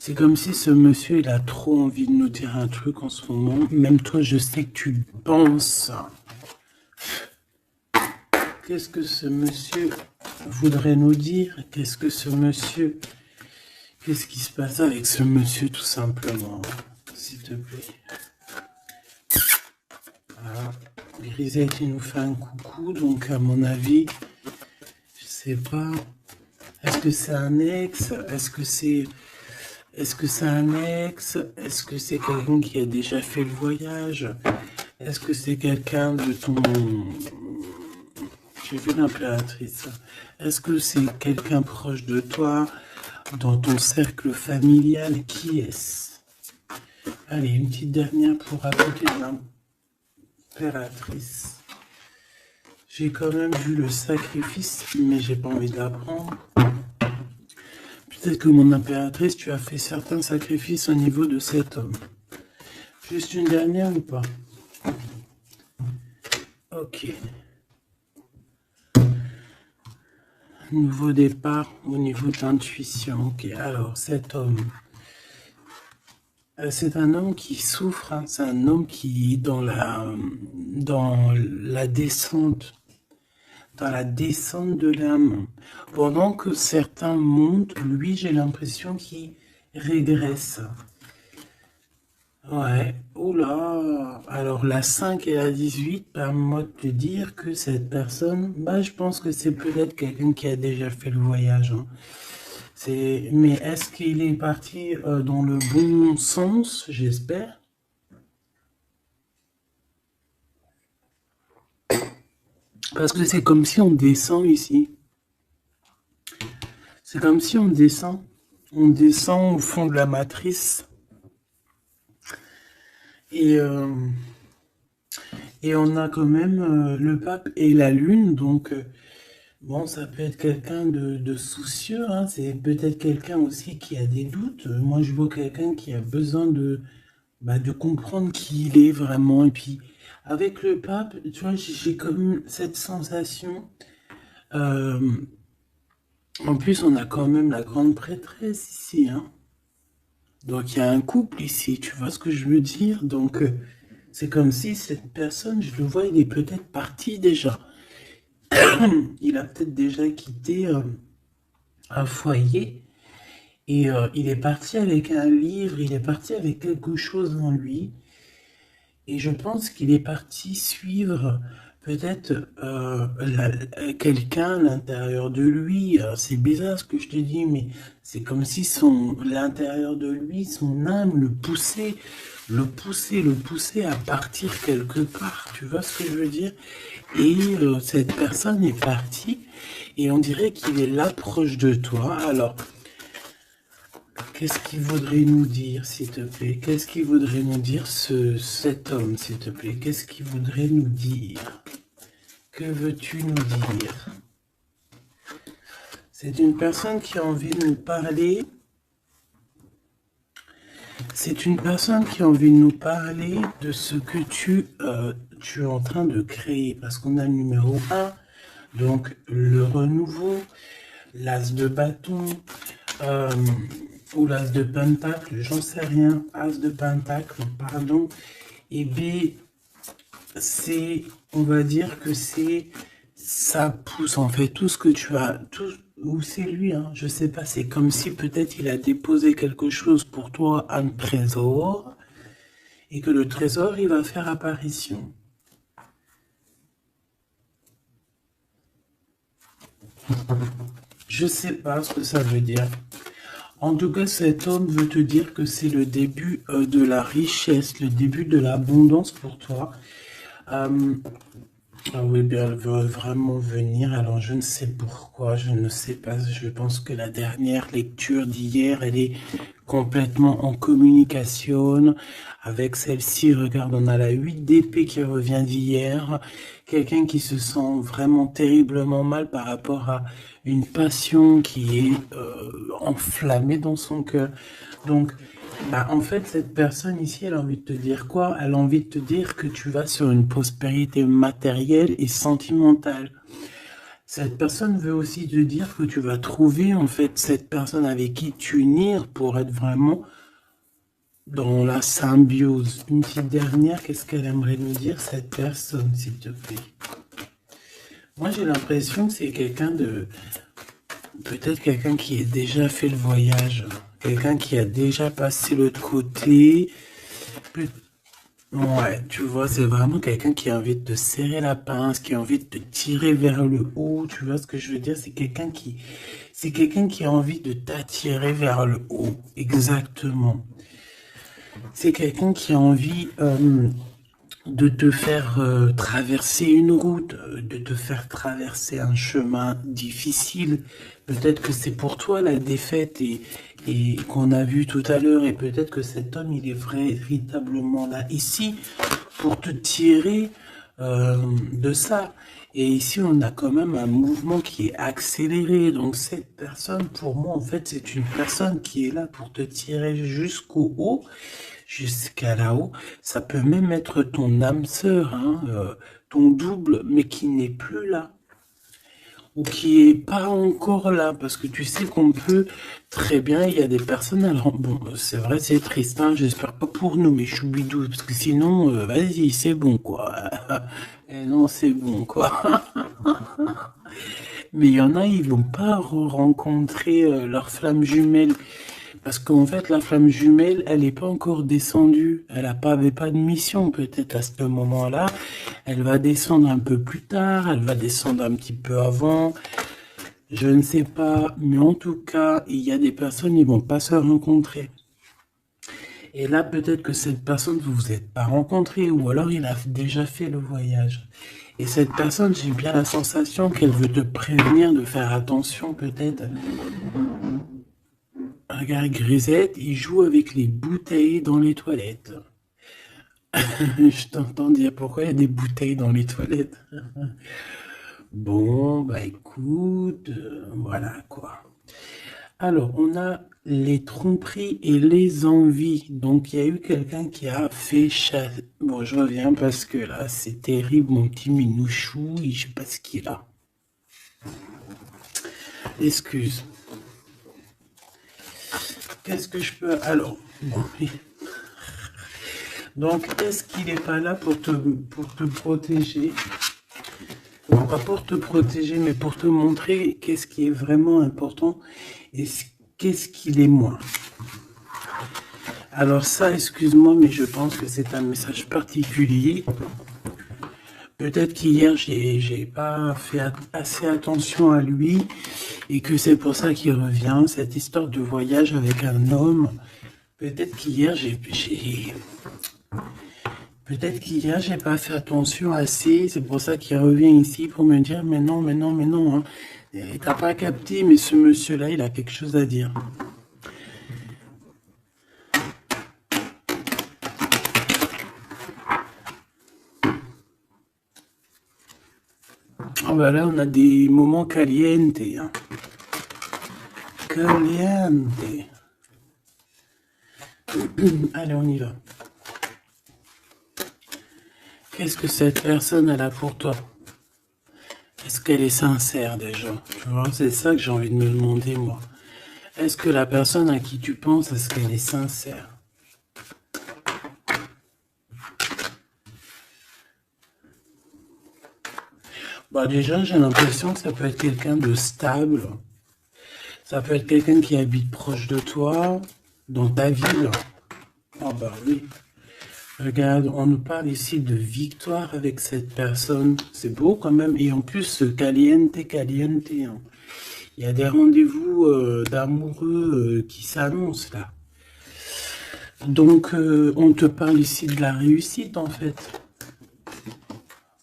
C'est comme si ce monsieur, il a trop envie de nous dire un truc en ce moment. Même toi, je sais que tu penses. Qu'est-ce que ce monsieur voudrait nous dire? Qu'est-ce que ce monsieur... Qu'est-ce qui se passe avec ce monsieur, tout simplement? S'il te plaît. Ah, Grisette, il nous fait un coucou, donc à mon avis, je sais pas. Est-ce que c'est un ex? Est-ce que c'est un ex? Est-ce que c'est quelqu'un qui a déjà fait le voyage? Est-ce que c'est quelqu'un de ton... J'ai vu l'impératrice. Est-ce que c'est quelqu'un proche de toi, dans ton cercle familial? Qui est-ce? Allez, une petite dernière pour raconter l'impératrice. J'ai quand même vu le sacrifice, mais j'ai pas envie de l'apprendre. Peut-être que mon impératrice, tu as fait certains sacrifices au niveau de cet homme. Juste une dernière ou pas? Ok. Nouveau départ au niveau de l'intuition. Ok, alors cet homme, c'est un homme qui souffre, hein. C'est un homme qui est dans la descente, de l'âme. Pendant que certains montent, lui, j'ai l'impression qu'il régresse. Ouais, oula, alors la 5 et la 18, permets-moi de te dire que cette personne, je pense que c'est peut-être quelqu'un qui a déjà fait le voyage, hein. Mais est-ce qu'il est parti dans le bon sens, j'espère? Parce que c'est comme si on descend ici. C'est comme si on descend. On descend au fond de la matrice. Et on a quand même le pape et la lune, donc bon, ça peut être quelqu'un de soucieux, hein. C'est peut-être quelqu'un aussi qui a des doutes. Moi, je vois quelqu'un qui a besoin de comprendre qui il est vraiment. Et puis, avec le pape, tu vois, j'ai comme cette sensation. euh, En plus, on a quand même la grande prêtresse ici, hein. Donc, il y a un couple ici, tu vois ce que je veux dire? Donc, c'est comme si cette personne, je le vois, il est peut-être parti déjà. Il a peut-être déjà quitté un foyer et il est parti avec un livre, il est parti avec quelque chose en lui. Et je pense qu'il est parti suivre peut-être quelqu'un à l'intérieur de lui. Alors, c'est bizarre ce que je te dis, mais c'est comme si l'intérieur de lui, son âme le poussait à partir quelque part. Tu vois ce que je veux dire? Et cette personne est partie et on dirait qu'il est là proche de toi. Alors, qu'est-ce qu'il voudrait nous dire, s'il te plaît? Qu'est-ce qu'il voudrait nous dire, cet homme, s'il te plaît? Qu'est-ce qu'il voudrait nous dire? Que veux-tu nous dire? C'est une personne qui a envie de nous parler. C'est une personne qui a envie de nous parler de ce que tu es en train de créer. Parce qu'on a le numéro 1, donc le renouveau, l'as de bâton, ou l'as de pentacle, j'en sais rien, as de pentacle, pardon, et B, on va dire que ça pousse en fait tout ce que tu as, ou c'est lui, hein, je sais pas, c'est comme si peut-être il a déposé quelque chose pour toi, un trésor, et que le trésor, il va faire apparition. Je sais pas ce que ça veut dire. En tout cas, cet homme veut te dire que c'est le début de la richesse, le début de l'abondance pour toi. Ah oui, bien, elle veut vraiment venir. Alors, je ne sais pourquoi, je ne sais pas. Je pense que la dernière lecture d'hier, elle est complètement en communication avec celle-ci. Regarde, on a la 8 d'épée qui revient d'hier. Quelqu'un qui se sent vraiment terriblement mal par rapport à une passion qui est enflammée dans son cœur. Donc, en fait, cette personne ici, elle a envie de te dire quoi? Elle a envie de te dire que tu vas sur une prospérité matérielle et sentimentale. Cette personne veut aussi te dire que tu vas trouver en fait cette personne avec qui t'unir pour être vraiment dans la symbiose. Une petite dernière, qu'est-ce qu'elle aimerait nous dire cette personne, s'il te plaît? Moi j'ai l'impression que c'est quelqu'un de... Peut-être quelqu'un qui a déjà fait le voyage, quelqu'un qui a déjà passé l'autre côté. Peut- Ouais, tu vois, c'est vraiment quelqu'un qui a envie de te serrer la pince, qui a envie de te tirer vers le haut. Tu vois ce que je veux dire? C'est quelqu'un qui a envie de t'attirer vers le haut. Exactement. C'est quelqu'un qui a envie de te faire traverser une route, de te faire traverser un chemin difficile. Peut-être que c'est pour toi la défaite et qu'on a vu tout à l'heure, et peut-être que cet homme, il est véritablement là ici pour te tirer de ça. Et ici, on a quand même un mouvement qui est accéléré. Donc cette personne, pour moi, en fait, c'est une personne qui est là pour te tirer jusqu'au haut, jusqu'à là-haut. Ça peut même être ton âme sœur, hein, ton double, mais qui n'est plus là ou qui est pas encore là, parce que tu sais qu'on peut très bien, il y a des personnes, alors bon, c'est vrai, c'est triste, hein, j'espère pas pour nous, mais choubidou, parce que sinon, vas-y, c'est bon, quoi. Et non, c'est bon, quoi. Mais il y en a, ils vont pas rencontrer leur flamme jumelle. Parce qu'en fait, la flamme jumelle, elle n'est pas encore descendue. Elle avait pas de mission, peut-être à ce moment-là. Elle va descendre un peu plus tard. Elle va descendre un petit peu avant. Je ne sais pas. Mais en tout cas, il y a des personnes, ils vont pas se rencontrer. Et là, peut-être que cette personne, vous vous êtes pas rencontré, ou alors il a déjà fait le voyage. Et cette personne, j'ai bien la sensation qu'elle veut te prévenir de faire attention, peut-être. Regarde, Grisette, il joue avec les bouteilles dans les toilettes. Je t'entends dire pourquoi il y a des bouteilles dans les toilettes. Bon, bah écoute, voilà quoi. Alors, on a les tromperies et les envies. Donc, il y a eu quelqu'un qui a fait Bon, je reviens parce que là, c'est terrible, mon petit minouchou, je sais pas ce qu'il a. Excuse. Qu'est-ce que je peux... Alors, bon, donc, est-ce qu'il n'est pas là pour te protéger? Bon, pas pour te protéger, mais pour te montrer qu'est-ce qui est vraiment important et qu'est-ce qu'il est moins. Alors ça, excuse-moi, mais je pense que c'est un message particulier. Peut-être qu'hier, j'ai pas fait assez attention à lui et que c'est pour ça qu'il revient, cette histoire de voyage avec un homme. Peut-être qu'hier, Peut-être qu'hier, j'ai pas fait attention assez, c'est pour ça qu'il revient ici pour me dire, mais non, mais non, mais non, hein. T'as pas capté, mais ce monsieur-là, il a quelque chose à dire. Ah bah là, on a des moments caliente, hein. Caliente. Allez, on y va. Qu'est-ce que cette personne elle a pour toi? Est-ce qu'elle est sincère déjà? Tu vois, c'est ça que j'ai envie de me demander, moi. Est-ce que la personne à qui tu penses, est-ce qu'elle est sincère? Bah déjà, j'ai l'impression que ça peut être quelqu'un de stable. Ça peut être quelqu'un qui habite proche de toi, dans ta ville. Ah bah oui. Regarde, on nous parle ici de victoire avec cette personne. C'est beau quand même. Et en plus, caliente, caliente, hein. Il y a des rendez-vous d'amoureux qui s'annoncent là. Donc, on te parle ici de la réussite en fait.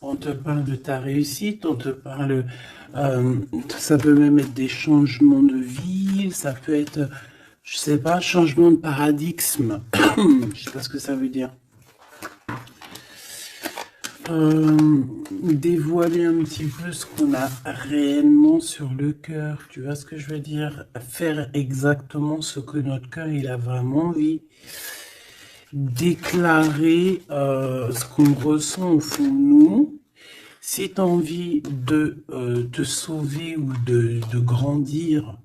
On te parle de ta réussite, on te parle... ça peut même être des changements de vie, ça peut être, je sais pas, changement de paradigme. Je sais pas ce que ça veut dire. Dévoiler un petit peu ce qu'on a réellement sur le cœur, tu vois ce que je veux dire? Faire exactement ce que notre cœur il a vraiment envie. Déclarer ce qu'on ressent au fond de nous Si tu as envie de te sauver ou de grandir,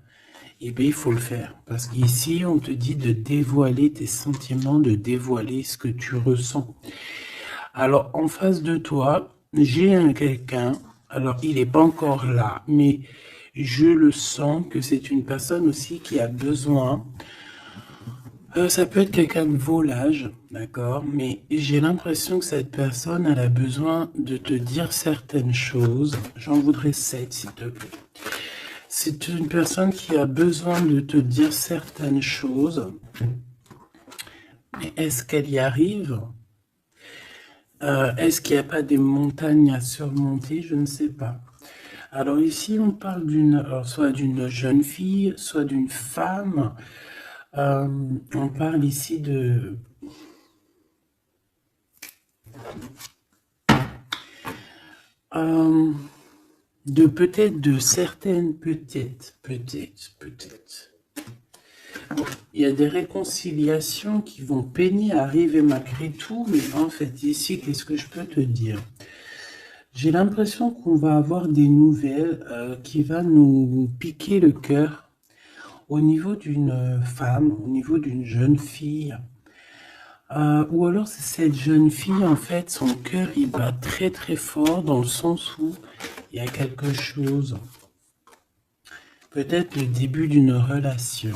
eh bien, il faut le faire. Parce qu'ici, on te dit de dévoiler tes sentiments, de dévoiler ce que tu ressens. Alors, en face de toi, j'ai quelqu'un, alors il n'est pas encore là, mais je le sens que c'est une personne aussi qui a besoin. Ça peut être quelqu'un de volage, d'accord, mais j'ai l'impression que cette personne, elle a besoin de te dire certaines choses. J'en voudrais 7, s'il te plaît. C'est une personne qui a besoin de te dire certaines choses. Mais est-ce qu'elle y arrive? Est-ce qu'il n'y a pas des montagnes à surmonter? Je ne sais pas. Alors ici, on parle soit d'une jeune fille, soit d'une femme. On parle ici peut-être de certaines, peut-être. Bon, il y a des réconciliations qui vont peiner à arriver malgré tout, mais en fait, ici, qu'est-ce que je peux te dire? J'ai l'impression qu'on va avoir des nouvelles qui vont nous piquer le cœur au niveau d'une femme, au niveau d'une jeune fille. Ou alors c'est cette jeune fille, en fait, son cœur, il bat très très fort dans le sens où il y a quelque chose. Peut-être le début d'une relation.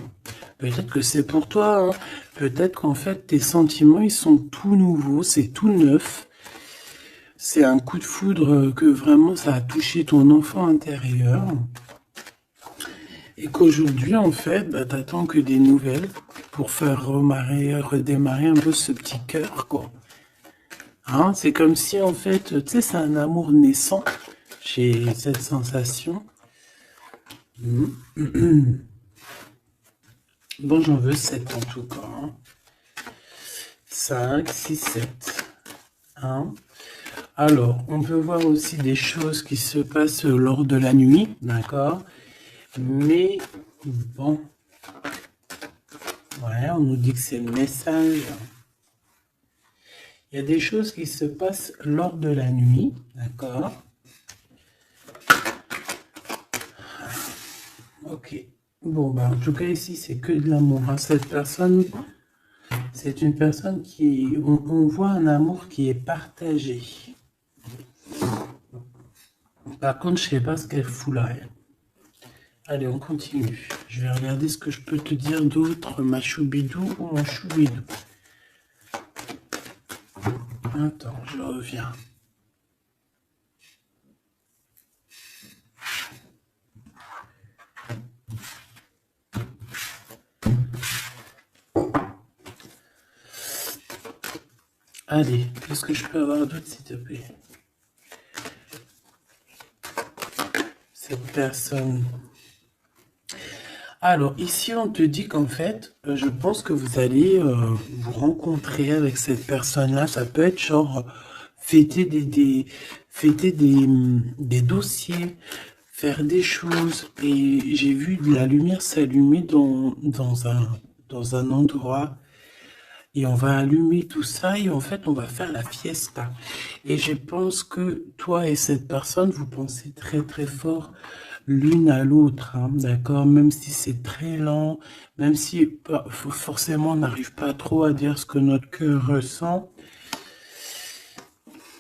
Peut-être que c'est pour toi. Hein. Peut-être qu'en fait, tes sentiments, ils sont tout nouveaux, c'est tout neuf. C'est un coup de foudre que vraiment ça a touché ton enfant intérieur. Et qu'aujourd'hui, en fait, bah, t'attends que des nouvelles pour faire redémarrer un peu ce petit cœur, quoi. Hein, c'est comme si, en fait, tu sais, c'est un amour naissant. J'ai cette sensation. Bon, j'en veux 7 en tout cas. Hein. 5, 6, 7. Hein. Alors, on peut voir aussi des choses qui se passent lors de la nuit, d'accord? Mais, bon, ouais, on nous dit que c'est le message. Il y a des choses qui se passent lors de la nuit, d'accord? Ok. Bon, bah, en tout cas, ici, c'est que de l'amour. Hein. Cette personne, c'est une personne qui... On voit un amour qui est partagé. Par contre, je sais pas ce qu'elle fout là. Elle. Allez, on continue. Je vais regarder ce que je peux te dire d'autre, ma choubidou ou mon choubidou. Attends, je reviens. Allez, qu'est-ce que je peux avoir d'autre, s'il te plaît? Cette personne. Alors, ici, on te dit qu'en fait, je pense que vous allez vous rencontrer avec cette personne-là. Ça peut être genre fêter fêter des dossiers, faire des choses. Et j'ai vu de la lumière s'allumer dans un endroit. Et on va allumer tout ça et en fait, on va faire la fiesta. Et je pense que toi et cette personne, vous pensez très très fort l'une à l'autre, hein, d'accord? Même si c'est très lent, même si forcément on n'arrive pas trop à dire ce que notre cœur ressent.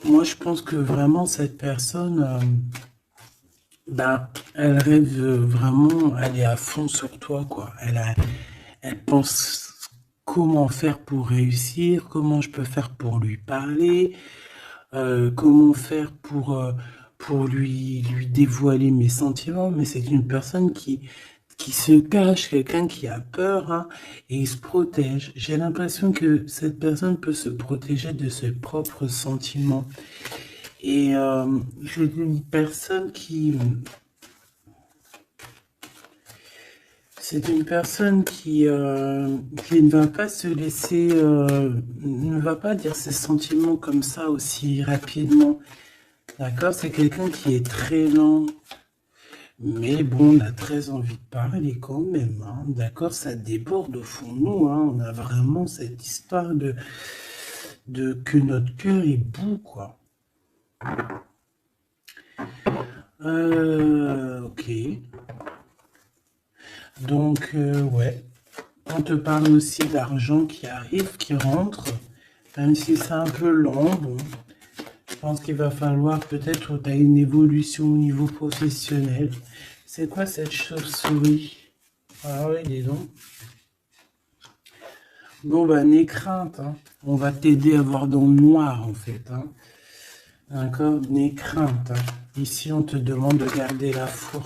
Moi, je pense que vraiment cette personne, elle rêve vraiment, elle est à fond sur toi, quoi. Elle pense comment faire pour réussir, comment je peux faire pour lui parler, comment faire pour lui dévoiler mes sentiments, mais c'est une personne qui se cache, quelqu'un qui a peur, hein, et il se protège. J'ai l'impression que cette personne peut se protéger de ses propres sentiments. Et c'est une personne c'est une personne qui ne va pas se laisser, ne va pas dire ses sentiments comme ça aussi rapidement. D'accord? C'est quelqu'un qui est très lent. Mais bon, on a très envie de parler quand même. Hein. D'accord? Ça déborde au fond de nous. Hein. On a vraiment cette histoire de que notre cœur est bout, quoi. Ok. Donc, ouais. On te parle aussi d'argent qui arrive, qui rentre, même si c'est un peu lent. Bon, je pense qu'il va falloir peut-être que tu as une évolution au niveau professionnel. C'est quoi cette chauve-souris? Ah oui, dis donc. Bon, bah, n'aie crainte, hein. On va t'aider à voir dans le noir, en fait, hein. D'accord? N'aie crainte, hein. Ici, on te demande de garder la foi.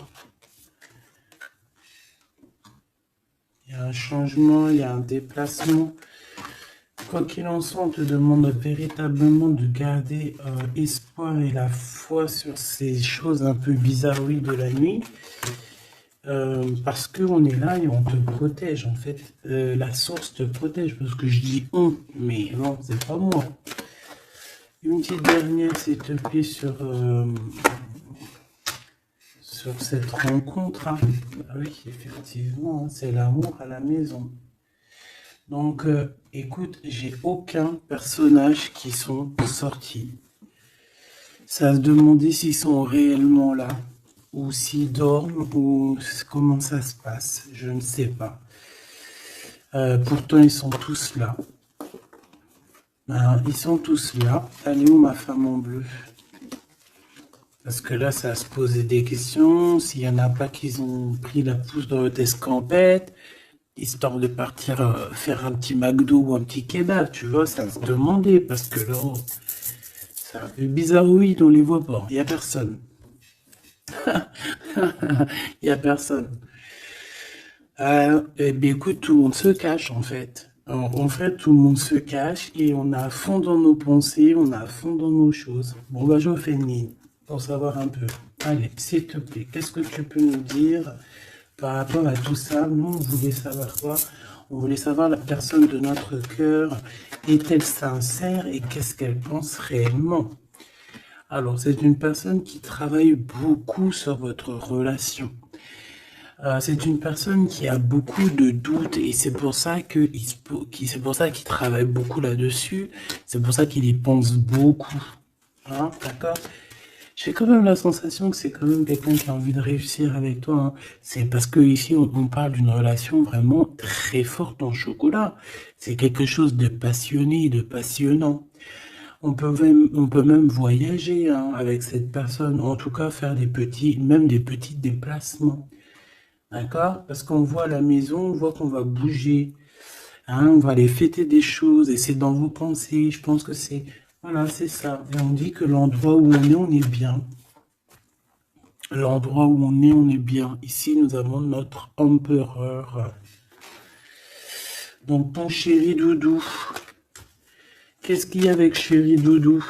Il y a un changement, il y a un déplacement. Quoi qu'il en soit, on te demande véritablement de garder espoir et la foi sur ces choses un peu bizarroïdes de la nuit. Parce qu'on est là et on te protège. En fait, la source te protège. Parce que je dis on, mais non, c'est pas moi. Une petite dernière, s'il te plaît, sur cette rencontre. Hein. Ah oui, effectivement, hein, c'est l'amour à la maison. Donc, écoute, j'ai aucun personnage qui sont sortis. Ça se demandait s'ils sont réellement là, ou s'ils dorment, ou comment ça se passe. Je ne sais pas. Pourtant, ils sont tous là. Ils sont tous là. Elle est où ma femme en bleu? Parce que là, ça se posait des questions. S'il n'y en a pas qui ont pris la pousse dans votre escampette, histoire de partir faire un petit McDo ou un petit kebab, tu vois, ça se demandait. Parce que là, c'est un peu bizarroïde, on les voit pas. Il n'y a personne. Il n'y a personne. Eh bien, écoute, tout le monde se cache, en fait. En fait, tout le monde se cache et on est à fond dans nos pensées, on est à fond dans nos choses. Bon, bah, je fais une ligne pour savoir un peu. Allez, s'il te plaît, qu'est-ce que tu peux nous dire par rapport à tout ça? Nous, on voulait savoir quoi? On voulait savoir la personne de notre cœur. Est-elle sincère et qu'est-ce qu'elle pense réellement? Alors, c'est une personne qui travaille beaucoup sur votre relation. C'est une personne qui a beaucoup de doutes et c'est pour ça qu'il travaille beaucoup là-dessus. C'est pour ça qu'il y pense beaucoup. Hein, d'accord? J'ai quand même la sensation que c'est quand même quelqu'un qui a envie de réussir avec toi. Hein. C'est parce que ici on parle d'une relation vraiment très forte en chocolat. C'est quelque chose de passionné, de passionnant. On peut même voyager hein, avec cette personne. En tout cas, faire même des petits déplacements. D'accord? Parce qu'on voit la maison, on voit qu'on va bouger. Hein, on va aller fêter des choses et c'est dans vos pensées. Je pense que c'est... Voilà, c'est ça. Et on dit que l'endroit où on est bien. L'endroit où on est bien. Ici, nous avons notre empereur. Donc, ton chéri doudou. Qu'est-ce qu'il y a avec chéri doudou?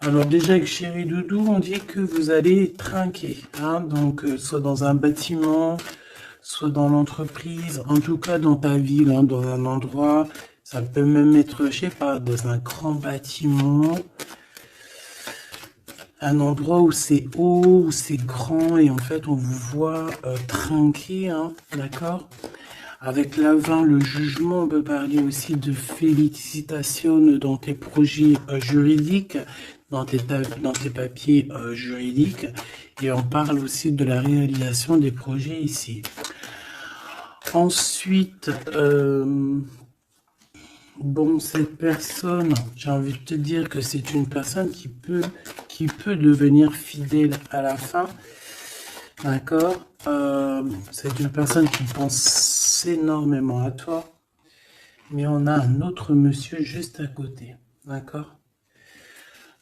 Alors déjà avec chéri doudou, on dit que vous allez trinquer. Hein, donc, soit dans un bâtiment, soit dans l'entreprise, en tout cas dans ta ville, hein, dans un endroit. Ça peut même être, je sais pas, dans un grand bâtiment. Un endroit où c'est haut, où c'est grand, et en fait, on vous voit trinquer, hein, d'accord? Avec l'avant, le jugement, on peut parler aussi de félicitations dans tes projets juridiques, dans tes papiers juridiques, et on parle aussi de la réalisation des projets ici. Ensuite, bon, cette personne, j'ai envie de te dire que c'est une personne qui peut devenir fidèle à la fin. D'accord? C'est une personne qui pense énormément à toi. Mais on a un autre monsieur juste à côté. D'accord?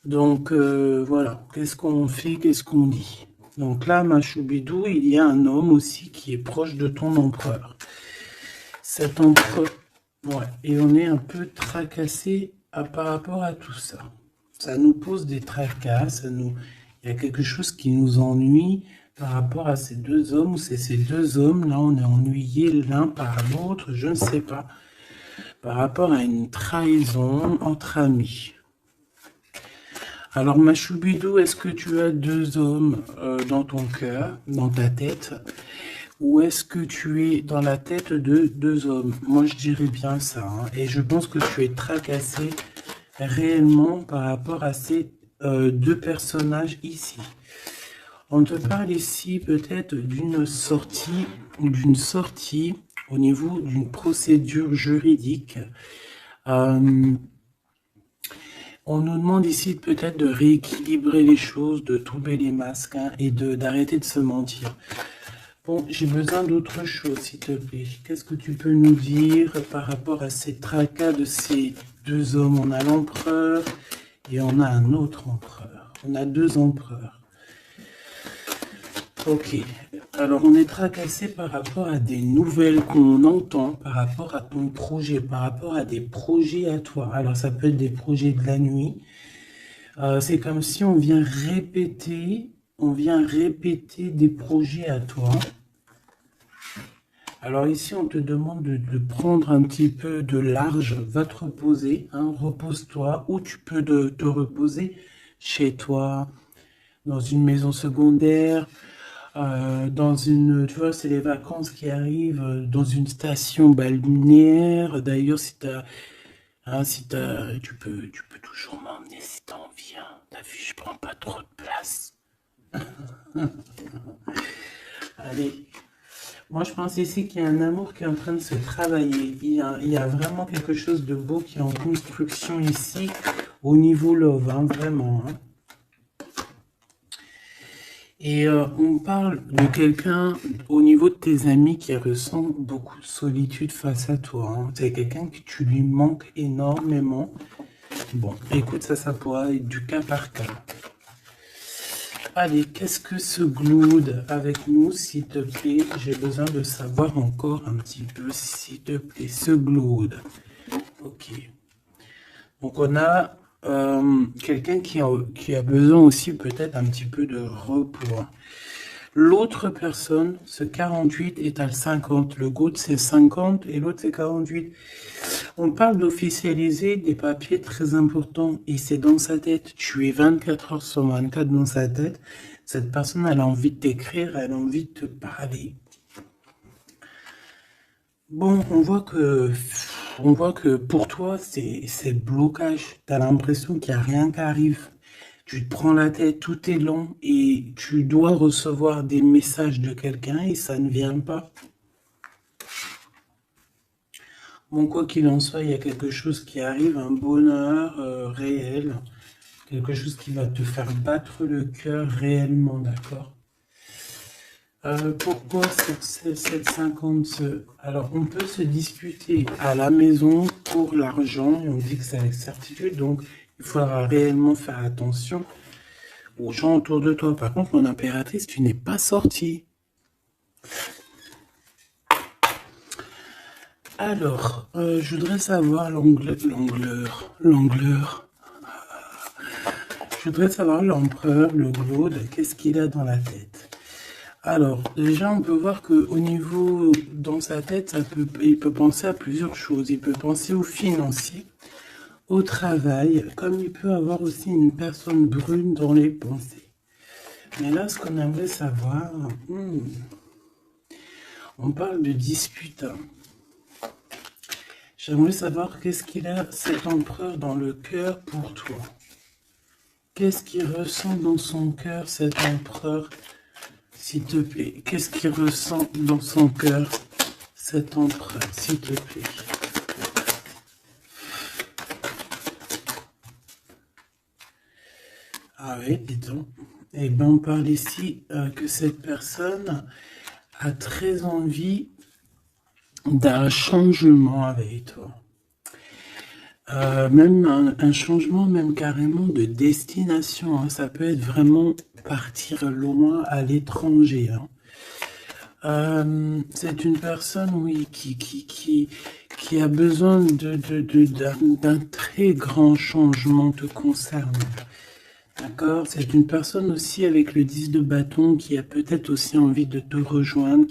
Donc, voilà. Qu'est-ce qu'on fait? Qu'est-ce qu'on dit? Donc là, ma choubidou, il y a un homme aussi qui est proche de ton empereur. Cet empereur... Ouais, et on est un peu tracassé par rapport à tout ça. Ça nous pose des tracas, il y a quelque chose qui nous ennuie par rapport à ces deux hommes, ou c'est ces deux hommes, là on est ennuyés l'un par l'autre, je ne sais pas, par rapport à une trahison entre amis. Alors ma choubidou, est-ce que tu as deux hommes dans ton cœur, dans ta tête? Ou est-ce que tu es dans la tête de deux hommes? Moi, je dirais bien ça. Hein. Et je pense que tu es tracassé réellement par rapport à ces deux personnages ici. On te parle ici peut-être d'une sortie au niveau d'une procédure juridique. On nous demande ici peut-être de rééquilibrer les choses, de tomber les masques hein, et d'arrêter de se mentir. Bon, j'ai besoin d'autre chose, s'il te plaît. Qu'est-ce que tu peux nous dire par rapport à ces tracas de ces deux hommes? On a l'empereur et on a un autre empereur. On a deux empereurs. Ok. Alors, on est tracassé par rapport à des nouvelles qu'on entend, par rapport à ton projet, par rapport à des projets à toi. Alors, ça peut être des projets de la nuit. C'est comme si on vient répéter des projets à toi. Alors ici, on te demande de prendre un petit peu de large, va te reposer, hein, repose-toi, ou tu peux te reposer chez toi, dans une maison secondaire, dans une, tu vois, c'est les vacances qui arrivent, dans une station balnéaire. D'ailleurs, tu peux toujours m'emmener si t'as envie, hein. T'as vu, je prends pas trop de place. Allez. Moi, je pense ici qu'il y a un amour qui est en train de se travailler. Il y a vraiment quelque chose de beau qui est en construction ici, au niveau love, hein, vraiment. Hein. Et on parle de quelqu'un au niveau de tes amis qui ressent beaucoup de solitude face à toi. Hein. C'est quelqu'un que tu lui manques énormément. Bon, écoute, ça pourra être du cas par cas. Allez, qu'est-ce que ce Glood avec nous, s'il te plaît? J'ai besoin de savoir encore un petit peu, s'il te plaît, ce Glood. Ok. Donc, on a quelqu'un qui a besoin aussi peut-être un petit peu de repos. L'autre personne, ce 48 est à 50. Le Glood, c'est 50 et l'autre, c'est 48. On parle d'officialiser des papiers très importants et c'est dans sa tête. Tu es 24 heures sur 24 dans sa tête. Cette personne, elle a envie de t'écrire, elle a envie de te parler. Bon, on voit que pour toi, c'est blocage. Tu as l'impression qu'il n'y a rien qui arrive. Tu te prends la tête, tout est long et tu dois recevoir des messages de quelqu'un et ça ne vient pas. Bon, quoi qu'il en soit, il y a quelque chose qui arrive, un bonheur réel, quelque chose qui va te faire battre le cœur réellement, d'accord? Pourquoi cette 50? Alors, on peut se disputer à la maison pour l'argent, et on dit que c'est avec certitude, donc il faudra réellement faire attention aux gens autour de toi. Par contre, mon impératrice, tu n'es pas sortie. Alors, je voudrais savoir l'angleur. Je voudrais savoir l'empereur, le Glood, qu'est-ce qu'il a dans la tête. Alors, déjà, on peut voir qu'au niveau, dans sa tête, il peut penser à plusieurs choses. Il peut penser au financier, au travail, comme il peut avoir aussi une personne brune dans les pensées. Mais là, ce qu'on aimerait savoir, on parle de dispute. J'aimerais savoir qu'est-ce qu'il a, cet empereur, dans le cœur pour toi. Qu'est-ce qu'il ressent dans son cœur, cet empereur, s'il te plaît? Qu'est-ce qu'il ressent dans son cœur, cet empereur, s'il te plaît? Ah oui, dis donc. Eh bien, on parle ici que cette personne a très envie d'un changement avec toi. Même un changement, même carrément de destination. Hein. Ça peut être vraiment partir loin à l'étranger. Hein. C'est une personne, oui, qui a besoin d'un très grand changement te concernant. D'accord? C'est une personne aussi avec le 10 de bâton qui a peut-être aussi envie de te rejoindre,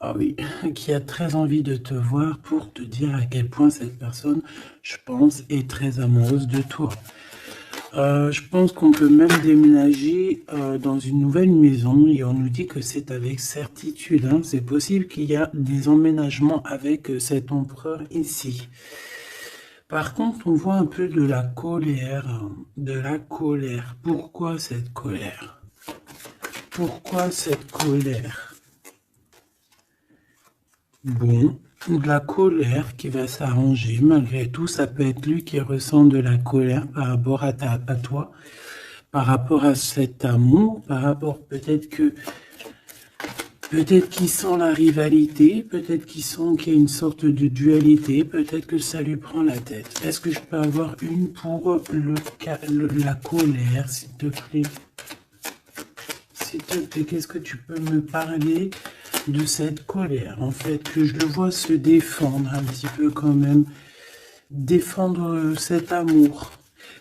ah oui, qui a très envie de te voir pour te dire à quel point cette personne, je pense, est très amoureuse de toi. Je pense qu'on peut même déménager dans une nouvelle maison et on nous dit que c'est avec certitude. Hein. C'est possible qu'il y a des emménagements avec cet empereur ici. Par contre, on voit un peu de la colère. De la colère. Pourquoi cette colère? Pourquoi cette colère? Bon, de la colère qui va s'arranger. Malgré tout, ça peut être lui qui ressent de la colère par rapport à toi, par rapport à cet amour, par rapport peut-être qu'il sent la rivalité, peut-être qu'il sent qu'il y a une sorte de dualité, peut-être que ça lui prend la tête. Est-ce que je peux avoir une pour la colère, s'il te plaît? S'il te plaît, qu'est-ce que tu peux me parler de cette colère? En fait, que je le vois se défendre un petit peu quand même, défendre cet amour.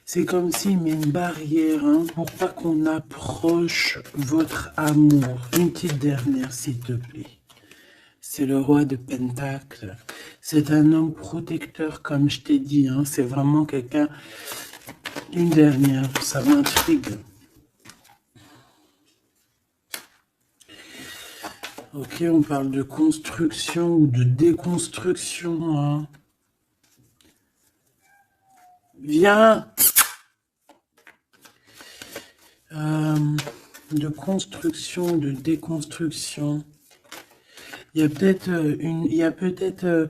C'est comme s'il met une barrière pour pas qu'on approche votre amour. Une petite dernière, s'il te plaît. C'est le roi de Pentacle. C'est un homme protecteur, comme je t'ai dit. C'est vraiment quelqu'un... Une dernière, ça m'intrigue. Ok, on parle de construction ou de déconstruction. Viens. De construction, de déconstruction. Il y a peut-être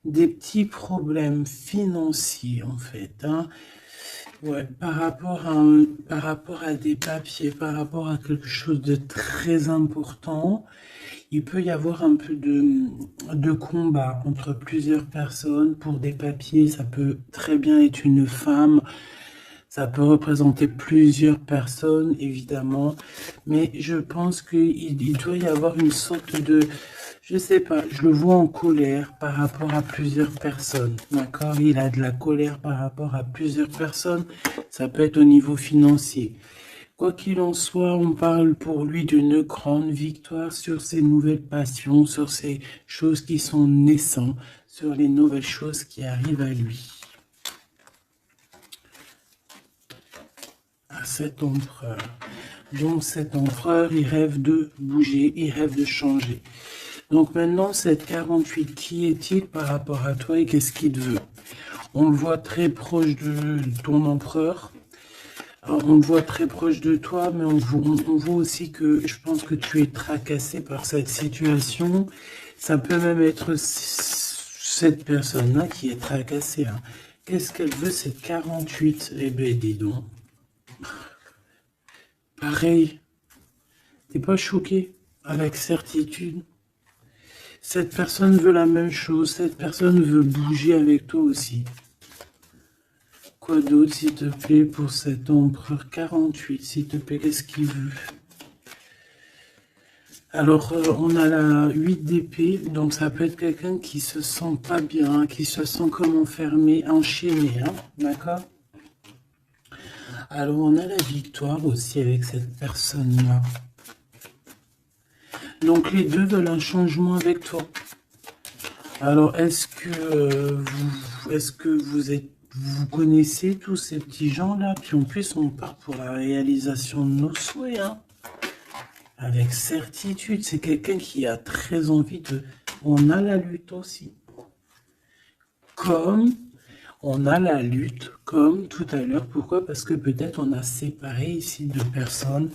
des petits problèmes financiers en fait. Ouais, par rapport à des papiers, par rapport à quelque chose de très important, il peut y avoir un peu de combat entre plusieurs personnes pour des papiers. Ça peut très bien être une femme. Ça peut représenter plusieurs personnes, évidemment, mais je pense qu'il doit y avoir une sorte de, je sais pas, je le vois en colère par rapport à plusieurs personnes, d'accord? Il a de la colère par rapport à plusieurs personnes, ça peut être au niveau financier. Quoi qu'il en soit, on parle pour lui d'une grande victoire sur ses nouvelles passions, sur ces choses qui sont naissantes, sur les nouvelles choses qui arrivent à lui. Cet empereur. Donc cet empereur, il rêve de bouger, il rêve de changer. Donc maintenant, cette 48, qui est-il par rapport à toi et qu'est-ce qu'il veut? On le voit très proche de ton empereur. Alors, on le voit très proche de toi, mais on voit aussi que je pense que tu es tracassé par cette situation. Ça peut même être cette personne-là qui est tracassée. Qu'est-ce qu'elle veut, cette 48? Eh ben, dis donc. Pareil, t'es pas choqué avec certitude. Cette personne veut la même chose, cette personne veut bouger avec toi aussi. Quoi d'autre, s'il te plaît, pour cet empereur 48, s'il te plaît, qu'est-ce qu'il veut? Alors, on a la 8 d'épée, donc ça peut être quelqu'un qui se sent pas bien, qui se sent comme enfermé, enchaîné, d'accord? Alors, on a la victoire aussi avec cette personne-là. Donc, les deux veulent un changement avec toi. Alors, est-ce que vous connaissez tous ces petits gens-là? Puis en plus, on part pour la réalisation de nos souhaits, avec certitude. C'est quelqu'un qui a très envie de... On a la lutte aussi. Comme on a la lutte, comme tout à l'heure. Pourquoi? Parce que peut-être on a séparé ici deux personnes.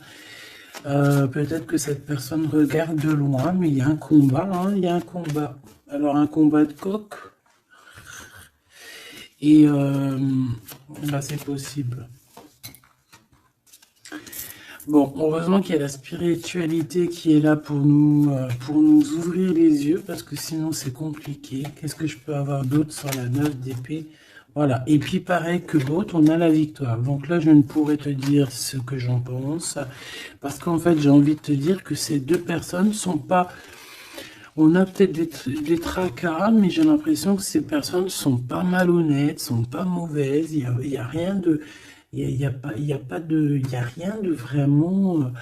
Peut-être que cette personne regarde de loin, mais il y a un combat, il y a un combat. Alors un combat de coq. Et là c'est possible. Bon, heureusement qu'il y a la spiritualité qui est là pour nous ouvrir les yeux, parce que sinon c'est compliqué. Qu'est-ce que je peux avoir d'autre sur la 9 d'épée? Voilà, et puis pareil que l'autre, on a la victoire. Donc là, je ne pourrais te dire ce que j'en pense, parce qu'en fait, j'ai envie de te dire que ces deux personnes sont pas... On a peut-être des tracas, mais j'ai l'impression que ces personnes sont pas malhonnêtes, sont pas mauvaises, il y a rien de... Il y a rien de vraiment...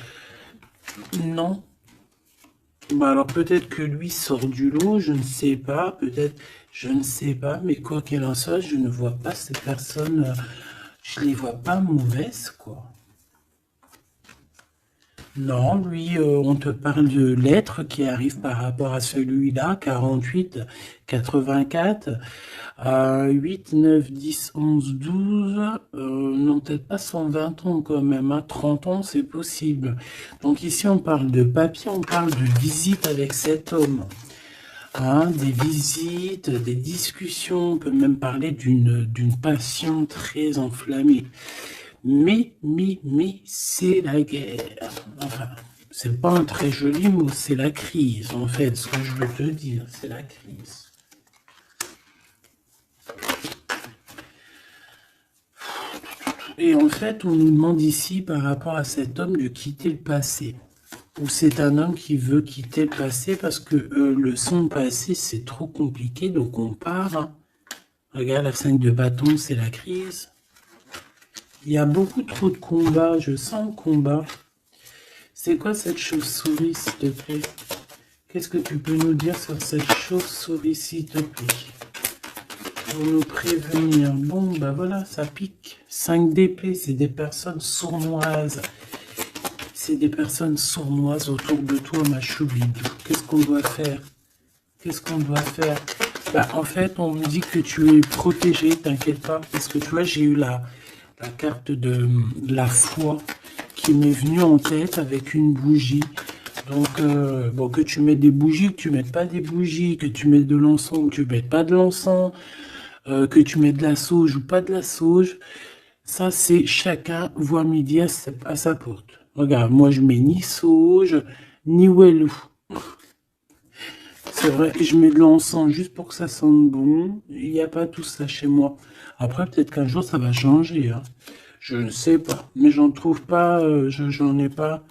non. Bah alors peut-être que lui sort du lot, je ne sais pas, peut-être, je ne sais pas, mais quoi qu'il en soit, je ne vois pas ces personnes, je les vois pas mauvaises, quoi. Non, lui, on te parle de lettres qui arrivent par rapport à celui-là, 48, 84, 8, 9, 10, 11, 12, non, peut-être pas 120 ans quand même, hein, 30 ans, c'est possible. Donc ici, on parle de papier, on parle de visite avec cet homme. Hein, des visites, des discussions, on peut même parler d'une passion très enflammée. Mais, c'est la guerre. Enfin, c'est pas un très joli mot, c'est la crise, en fait, ce que je veux te dire, c'est la crise. Et en fait, on nous demande ici, par rapport à cet homme, de quitter le passé. Ou c'est un homme qui veut quitter le passé parce que son passé, c'est trop compliqué, donc on part. Hein. Regarde, la 5 de bâton, c'est la crise. Il y a beaucoup trop de combats, je sens le combat. C'est quoi cette chauve-souris, s'il te plaît? Qu'est-ce que tu peux nous dire sur cette chauve-souris, s'il te plaît? Pour nous prévenir. Bon, bah voilà, ça pique. 5 d'épée, c'est des personnes sournoises. C'est des personnes sournoises autour de toi, ma choubidou. Qu'est-ce qu'on doit faire? Qu'est-ce qu'on doit faire? Bah, en fait, on me dit que tu es protégé, t'inquiète pas. Parce que tu vois, j'ai eu la carte de la foi qui m'est venue en tête avec une bougie. Donc, bon, que tu mets des bougies, que tu mettes pas des bougies, que tu mets de l'encens ou que tu mettes pas de l'encens, que tu mets de la sauge ou pas de la sauge, ça c'est chacun voit midi à sa porte. Regarde, moi je mets ni sauge, ni wellou. C'est vrai, je mets de l'encens juste pour que ça sente bon. Il n'y a pas tout ça chez moi. Après, peut-être qu'un jour ça va changer. Hein. Je ne sais pas, mais j'en trouve pas, j'en ai pas.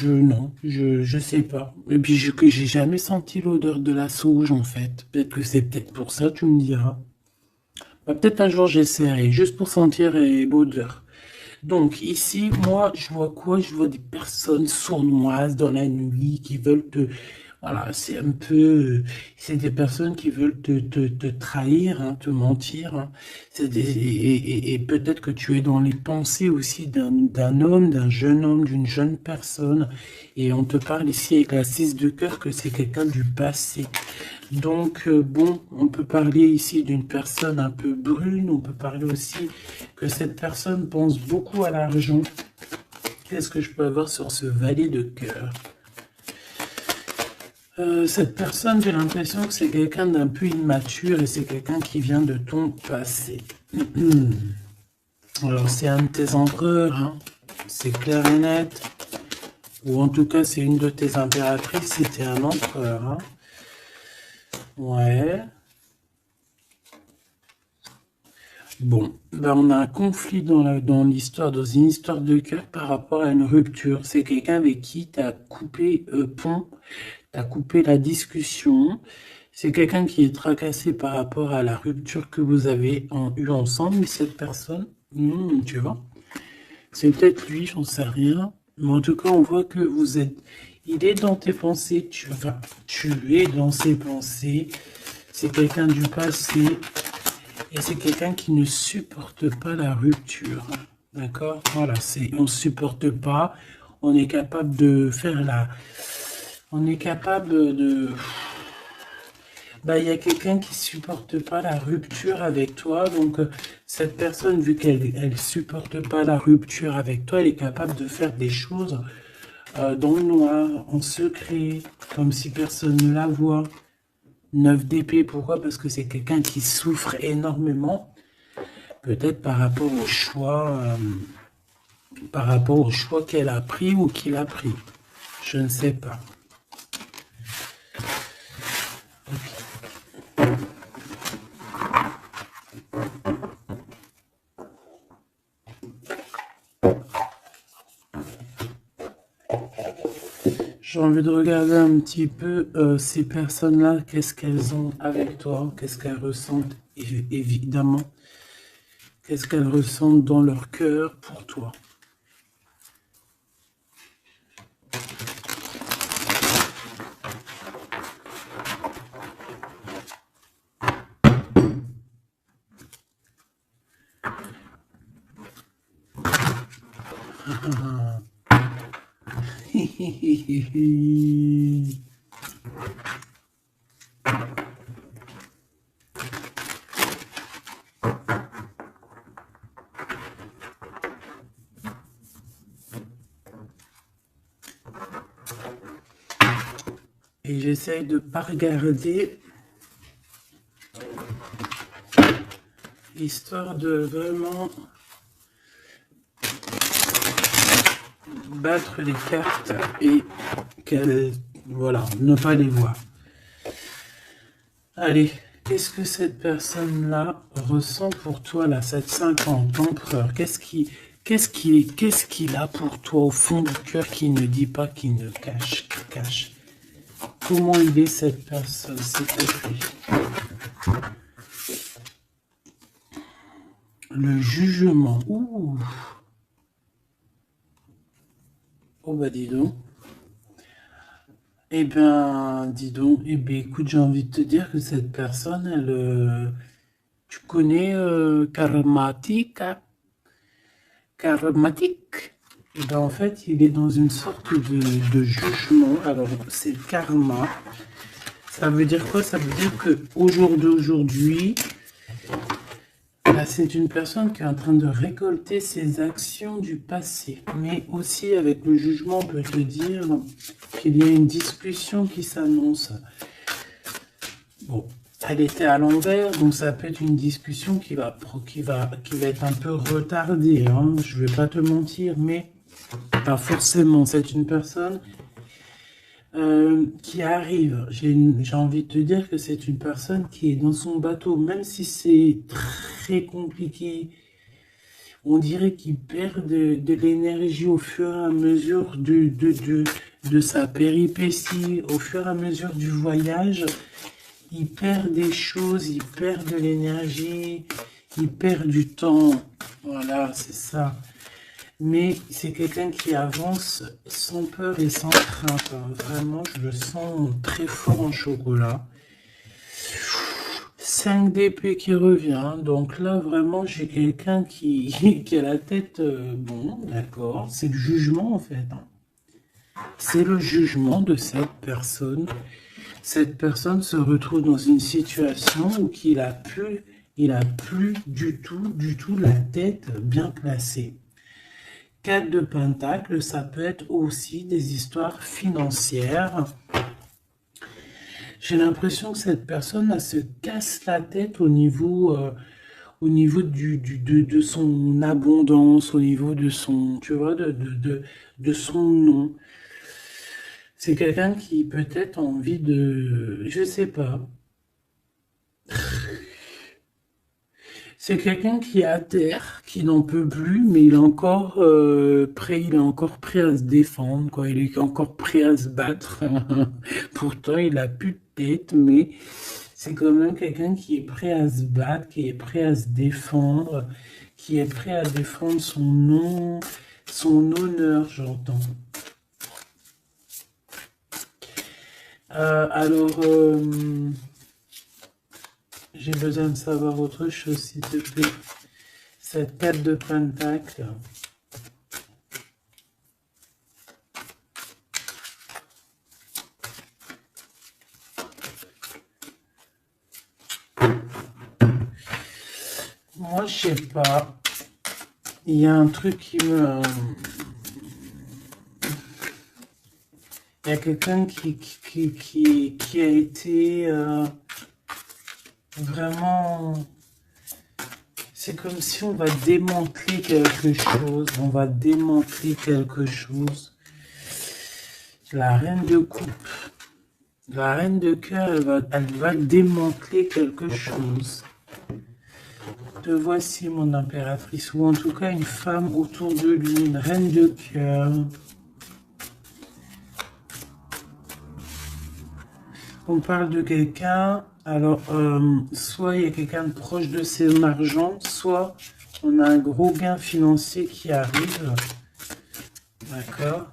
Non, je sais pas. Et puis, j'ai jamais senti l'odeur de la sauge, en fait. Peut-être que c'est peut-être pour ça, tu me diras. Bah, peut-être un jour, j'essaierai, juste pour sentir l'odeur. Donc, ici, moi, je vois quoi? Je vois des personnes sournoises dans la nuit qui veulent te... Voilà, c'est un peu... C'est des personnes qui veulent te trahir, hein, te mentir. Hein. Et peut-être que tu es dans les pensées aussi d'un homme, d'un jeune homme, d'une jeune personne. Et on te parle ici avec la 6 de cœur que c'est quelqu'un du passé. Donc, bon, on peut parler ici d'une personne un peu brune, on peut parler aussi que cette personne pense beaucoup à l'argent. Qu'est-ce que je peux avoir sur ce valet de cœur? Cette personne, j'ai l'impression que c'est quelqu'un d'un peu immature et c'est quelqu'un qui vient de ton passé. Alors, c'est un de tes empereurs, hein. C'est clair et net. Ou en tout cas, c'est une de tes impératrices, c'était un empereur. Hein. Ouais. Bon, ben on a un conflit dans l'histoire, dans une histoire de cœur par rapport à une rupture. C'est quelqu'un avec qui tu as coupé pont, tu as coupé la discussion. C'est quelqu'un qui est tracassé par rapport à la rupture que vous avez eu ensemble, mais cette personne, tu vois, c'est peut-être lui, j'en sais rien. Mais en tout cas, on voit que vous êtes... Il est dans tes pensées, tu es dans ses pensées. C'est quelqu'un du passé. Et c'est quelqu'un qui ne supporte pas la rupture. D'accord? Voilà, on ne supporte pas. On est capable de faire la... On est capable de... Bah, il y a quelqu'un qui supporte pas la rupture avec toi. Donc, cette personne, vu qu'elle ne supporte pas la rupture avec toi, elle est capable de faire des choses dans le noir, en secret, comme si personne ne la voit. 9 d'épée, pourquoi? Parce que c'est quelqu'un qui souffre énormément. Peut-être par rapport au choix qu'elle a pris ou qu'il a pris. Je ne sais pas. J'ai envie de regarder un petit peu ces personnes-là, qu'est-ce qu'elles ont avec toi, qu'est-ce qu'elles ressentent, évidemment, qu'est-ce qu'elles ressentent dans leur cœur pour toi. Et j'essaye de pas regarder, histoire de vraiment battre les cartes et qu'elles, voilà, ne pas les voir. Allez, qu'est-ce que cette personne-là ressent pour toi, là, cette 50 empereur? Qu'est-ce qu'il a pour toi au fond du cœur qui ne dit pas, qui ne cache, qui cache? Comment il est cette personne, s'il te plaît? Le jugement. Ouh. Oh bah dis donc. Eh ben, dis donc. Eh ben, écoute, j'ai envie de te dire que cette personne, elle, tu connais Karmatique, hein? Karmatique. Eh ben, en fait, il est dans une sorte de jugement. Alors, c'est le karma. Ça veut dire quoi? Ça veut dire que aujourd'hui, là, c'est une personne qui est en train de récolter ses actions du passé. Mais aussi, avec le jugement, on peut te dire qu'il y a une discussion qui s'annonce. Bon, elle était à l'envers, donc ça peut être une discussion qui va être un peu retardée, hein. Je vais pas te mentir, mais pas forcément. C'est une personne qui arrive. J'ai envie de te dire que c'est une personne qui est dans son bateau, même si c'est très compliqué. On dirait qu'il perd de l'énergie au fur et à mesure de sa péripétie, au fur et à mesure du voyage. Il perd des choses, il perd de l'énergie, il perd du temps. Voilà, c'est ça. Mais c'est quelqu'un qui avance sans peur et sans crainte, hein. Vraiment, je le sens très fort en chocolat. 5 d'épée qui revient. Donc là, vraiment, j'ai quelqu'un qui a la tête... bon, d'accord. C'est le jugement, en fait, hein. C'est le jugement de cette personne. Cette personne se retrouve dans une situation où il a plus du tout la tête bien placée. 4 de Pentacle, ça peut être aussi des histoires financières. J'ai l'impression que cette personne elle se casse la tête au niveau de son abondance, au niveau de son, tu vois, de son nom. C'est quelqu'un qui peut-être a envie de, je sais pas. C'est quelqu'un qui est à terre, qui n'en peut plus, mais il est encore prêt à se défendre, quoi. Il est encore prêt à se battre. Pourtant, il a plus de tête, mais c'est quand même quelqu'un qui est prêt à se battre, qui est prêt à se défendre, qui est prêt à défendre son nom, son honneur, j'entends. Alors, j'ai besoin de savoir autre chose, s'il te plaît. Cette 4 de Pentacle. Moi, je sais pas. Il y a un truc qui me... Il y a quelqu'un qui a été vraiment... C'est comme si on va démanteler quelque chose. On va démanteler quelque chose. La reine de coupe. La reine de cœur, elle va démanteler quelque chose. Te voici, mon impératrice. Ou en tout cas, une femme autour de lui. Une reine de cœur. On parle de quelqu'un, alors soit il y a quelqu'un de proche de son argent, soit on a un gros gain financier qui arrive. D'accord.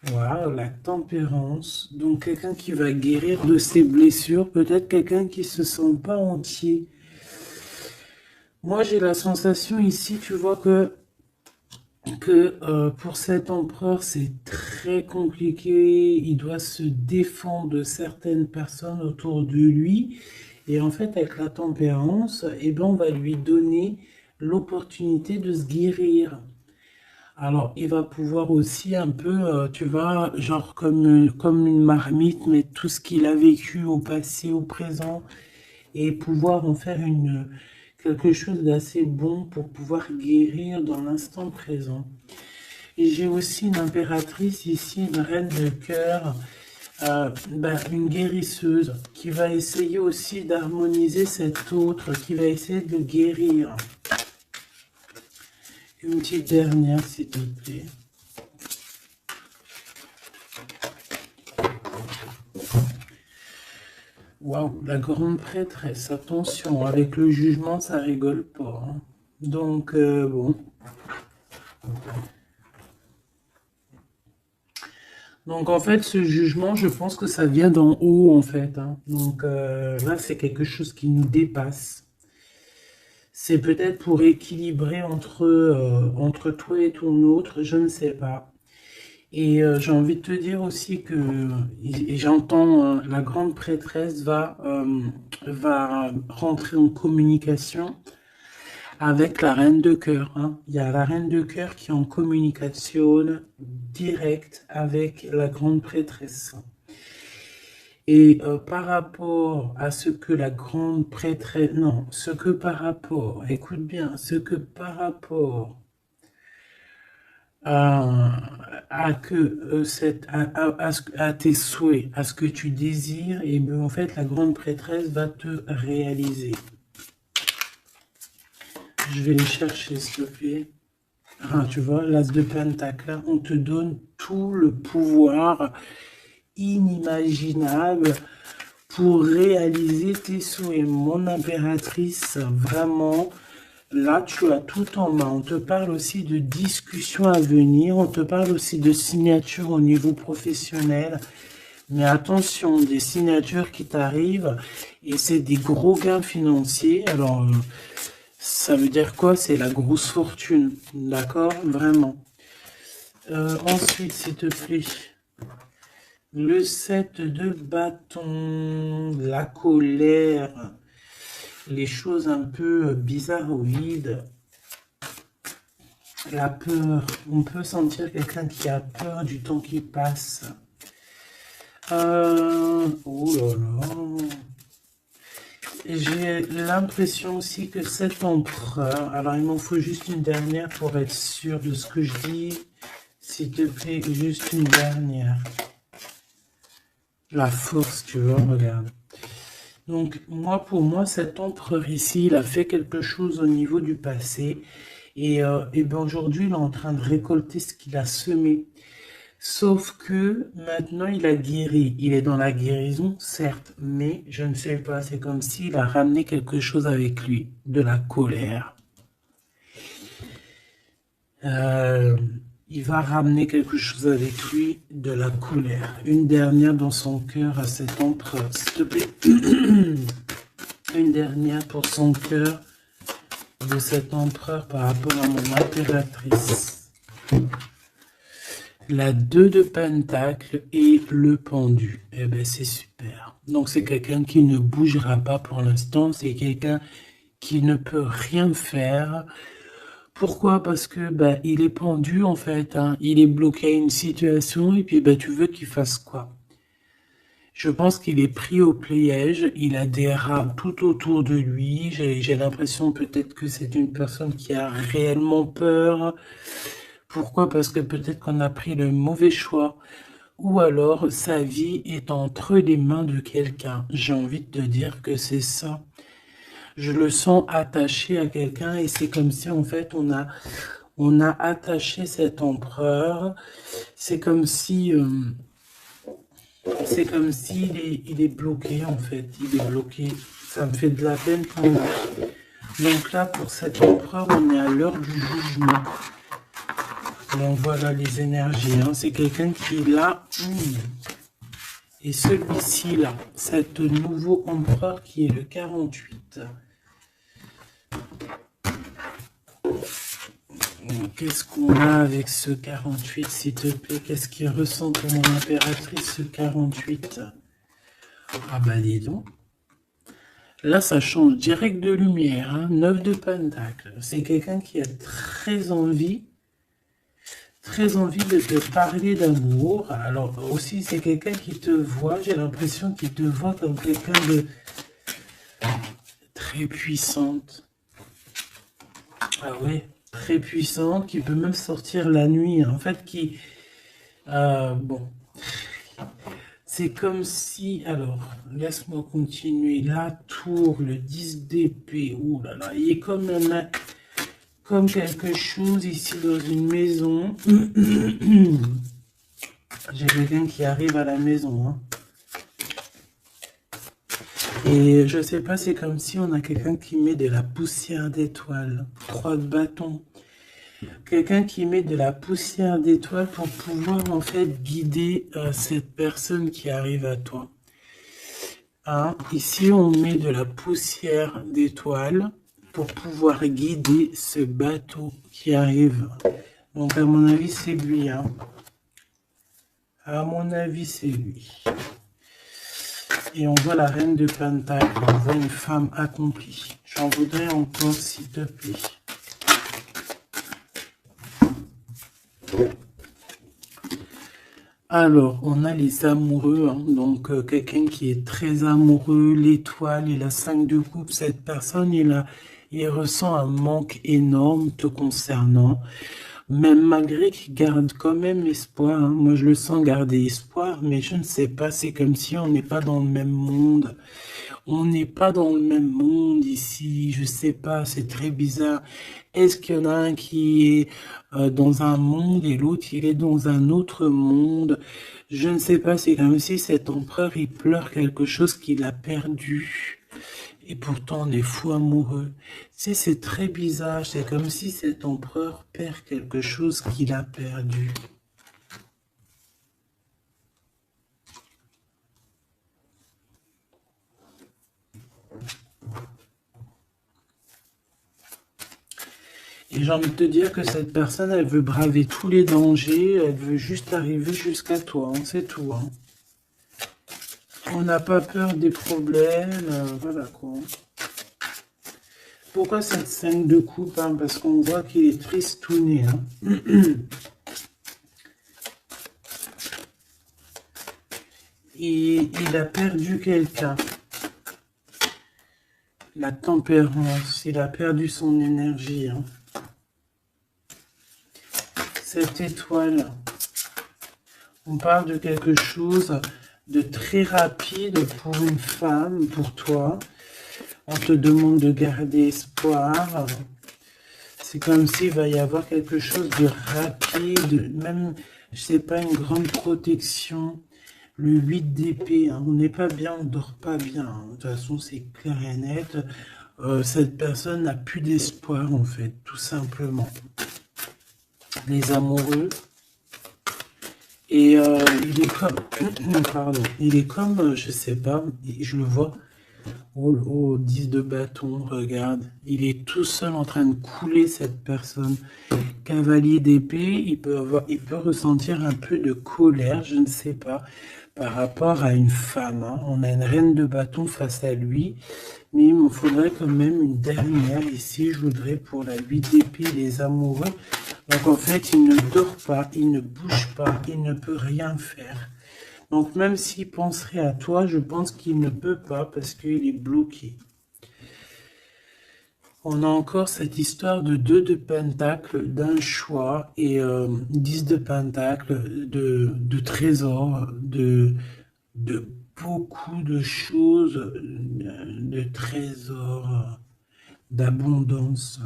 Voilà, la tempérance. Donc quelqu'un qui va guérir de ses blessures, peut-être quelqu'un qui se sent pas entier. Moi j'ai la sensation ici, tu vois que que pour cet empereur, c'est très compliqué. Il doit se défendre de certaines personnes autour de lui. Et en fait, avec la tempérance, eh ben, on va lui donner l'opportunité de se guérir. Alors, il va pouvoir aussi un peu, tu vois, genre comme une marmite, mais tout ce qu'il a vécu au passé, au présent, et pouvoir en faire quelque chose d'assez bon pour pouvoir guérir dans l'instant présent. Et j'ai aussi une impératrice ici, une reine de cœur, une guérisseuse, qui va essayer aussi d'harmoniser cet autre, qui va essayer de le guérir. Une petite dernière, s'il te plaît. Waouh, la grande prêtresse, attention, avec le jugement, ça rigole pas, hein. Donc, bon. Donc, en fait, ce jugement, je pense que ça vient d'en haut, en fait, hein. Donc, là, c'est quelque chose qui nous dépasse. C'est peut-être pour équilibrer entre toi et ton autre, je ne sais pas. Et j'ai envie de te dire aussi que, et j'entends la grande prêtresse va rentrer en communication avec la reine de cœur, hein. Il y a la reine de cœur qui est en communication directe avec la grande prêtresse. Et par rapport à ce que la grande prêtresse, non, ce que par rapport, écoute bien, ce que par rapport à que à tes souhaits, à ce que tu désires, et bien en fait la grande prêtresse va te réaliser. Je vais les chercher, s'il te plaît. Ah, tu vois, l'as de pentacle, on te donne tout le pouvoir inimaginable pour réaliser tes souhaits. Mon impératrice, vraiment, là, tu as tout en main. On te parle aussi de discussions à venir. On te parle aussi de signatures au niveau professionnel. Mais attention, des signatures qui t'arrivent et c'est des gros gains financiers. Alors, ça veut dire quoi? C'est la grosse fortune. D'accord? Vraiment. Ensuite, s'il te plaît. Le 7 de bâton, la colère, les choses un peu bizarroïdes, la peur. On peut sentir quelqu'un qui a peur du temps qui passe. Oh là là. J'ai l'impression aussi que cet empereur, alors il m'en faut juste une dernière pour être sûr de ce que je dis. S'il te plaît, juste une dernière. La force, tu vois, regarde. Donc, pour moi, cet empereur ici, il a fait quelque chose au niveau du passé. Et ben aujourd'hui, il est en train de récolter ce qu'il a semé. Sauf que maintenant, il a guéri. Il est dans la guérison, certes, mais je ne sais pas. C'est comme s'il a ramené quelque chose avec lui, de la colère. Il va ramener quelque chose avec lui, de la colère. Une dernière dans son cœur à cet empereur, s'il te plaît. Une dernière pour son cœur de cet empereur par rapport à mon impératrice. La 2 de pentacle et le pendu. Eh ben c'est super. Donc c'est quelqu'un qui ne bougera pas pour l'instant. C'est quelqu'un qui ne peut rien faire. Pourquoi? Parce que il est pendu en fait, hein. Il est bloqué à une situation et puis tu veux qu'il fasse quoi? Je pense qu'il est pris au piège, il a des rats tout autour de lui. J'ai l'impression peut-être que c'est une personne qui a réellement peur. Pourquoi? Parce que peut-être qu'on a pris le mauvais choix. Ou alors sa vie est entre les mains de quelqu'un. J'ai envie de te dire que c'est ça. Je le sens attaché à quelqu'un et c'est comme si en fait on a attaché cet empereur. C'est comme si il est bloqué en fait. Il est bloqué. Ça me fait de la peine pour lui. Donc là pour cet empereur on est à l'heure du jugement. Donc voilà les énergies, hein. C'est quelqu'un qui est là. Et celui-ci là, cet nouveau empereur qui est le 48. Qu'est-ce qu'on a avec ce 48, s'il te plaît? Qu'est-ce qu'il ressent pour mon impératrice, ce 48? Ah bah dis donc. Là, ça change direct de lumière, hein. 9 de Pentacle. C'est quelqu'un qui a très envie de te parler d'amour. Alors aussi, c'est quelqu'un qui te voit, j'ai l'impression qu'il te voit comme quelqu'un de très puissante. Ah ouais, très puissante, qui peut même sortir la nuit, en fait, qui... bon, c'est comme si... Alors, laisse-moi continuer. La tour, le 10 d'épée, ouh là là, il est comme quelque chose ici dans une maison. J'ai quelqu'un qui arrive à la maison, hein. Et je sais pas, c'est comme si on a quelqu'un qui met de la poussière d'étoiles. 3 de bâton. Quelqu'un qui met de la poussière d'étoiles pour pouvoir en fait guider cette personne qui arrive à toi. Hein? Ici, on met de la poussière d'étoiles pour pouvoir guider ce bateau qui arrive. Donc à mon avis, c'est lui. Hein? À mon avis, c'est lui. Et on voit la reine de Pentacle, on voit une femme accomplie. J'en voudrais encore, s'il te plaît. Alors, on a les amoureux, hein, donc quelqu'un qui est très amoureux, l'étoile et la 5 de coupe. Cette personne, il ressent un manque énorme te concernant. Même malgré qu'il garde quand même espoir, hein. Moi je le sens garder espoir, mais je ne sais pas, c'est comme si on n'est pas dans le même monde. On n'est pas dans le même monde ici, je sais pas, c'est très bizarre. Est-ce qu'il y en a un qui est dans un monde et l'autre il est dans un autre monde? Je ne sais pas, c'est comme si cet empereur il pleure quelque chose qu'il a perdu. Et pourtant, on est fou amoureux. C'est très bizarre. C'est comme si cet empereur perd quelque chose qu'il a perdu. Et j'ai envie de te dire que cette personne, elle veut braver tous les dangers. Elle veut juste arriver jusqu'à toi. Hein, c'est tout. Hein. On n'a pas peur des problèmes. Voilà quoi. Pourquoi cette 5 de coupe, hein? Parce qu'on voit qu'il est tristouné. Hein. Il a perdu quelqu'un. La tempérance, il a perdu son énergie. Hein. Cette étoile, on parle de quelque chose de très rapide pour une femme, pour toi. On te demande de garder espoir. C'est comme s'il va y avoir quelque chose de rapide, même, je sais pas, une grande protection. Le 8 d'épée, hein, on n'est pas bien, on dort pas bien. Hein. De toute façon, c'est clair et net. Cette personne n'a plus d'espoir, en fait, tout simplement. Les amoureux. Et il est comme, pardon, il est comme, je sais pas, je le vois. Oh, 10 de bâton, regarde. Il est tout seul en train de couler, cette personne. Cavalier d'épée, il peut ressentir un peu de colère, je ne sais pas, par rapport à une femme. Hein. On a une reine de bâton face à lui, mais il me faudrait quand même une dernière ici. Je voudrais pour la 8 d'épée, les amoureux. Donc en fait, il ne dort pas, il ne bouge pas, il ne peut rien faire. Donc même s'il penserait à toi, je pense qu'il ne peut pas parce qu'il est bloqué. On a encore cette histoire de 2 de pentacle, d'un choix, et 10 de pentacle, de trésors, de beaucoup de choses, de trésors, d'abondance.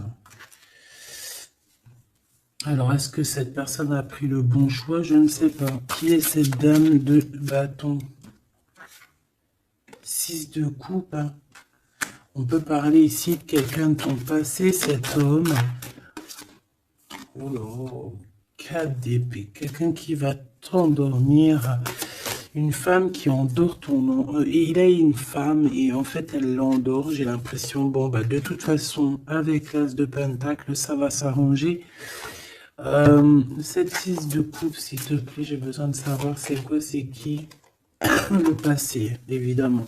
Alors, est-ce que cette personne a pris le bon choix? Je ne sais pas. Qui est cette dame de bâton? 6 de coupe. Hein. On peut parler ici de quelqu'un de ton passé, cet homme. Oh là, 4 d'épée. Quelqu'un qui va t'endormir. une femme qui endort ton nom. Il a une femme et en fait elle l'endort. J'ai l'impression, bon bah de toute façon, avec l'as de pentacle, ça va s'arranger. Cette 6 de coupe, s'il te plaît, j'ai besoin de savoir c'est quoi, c'est qui. Le passé, évidemment.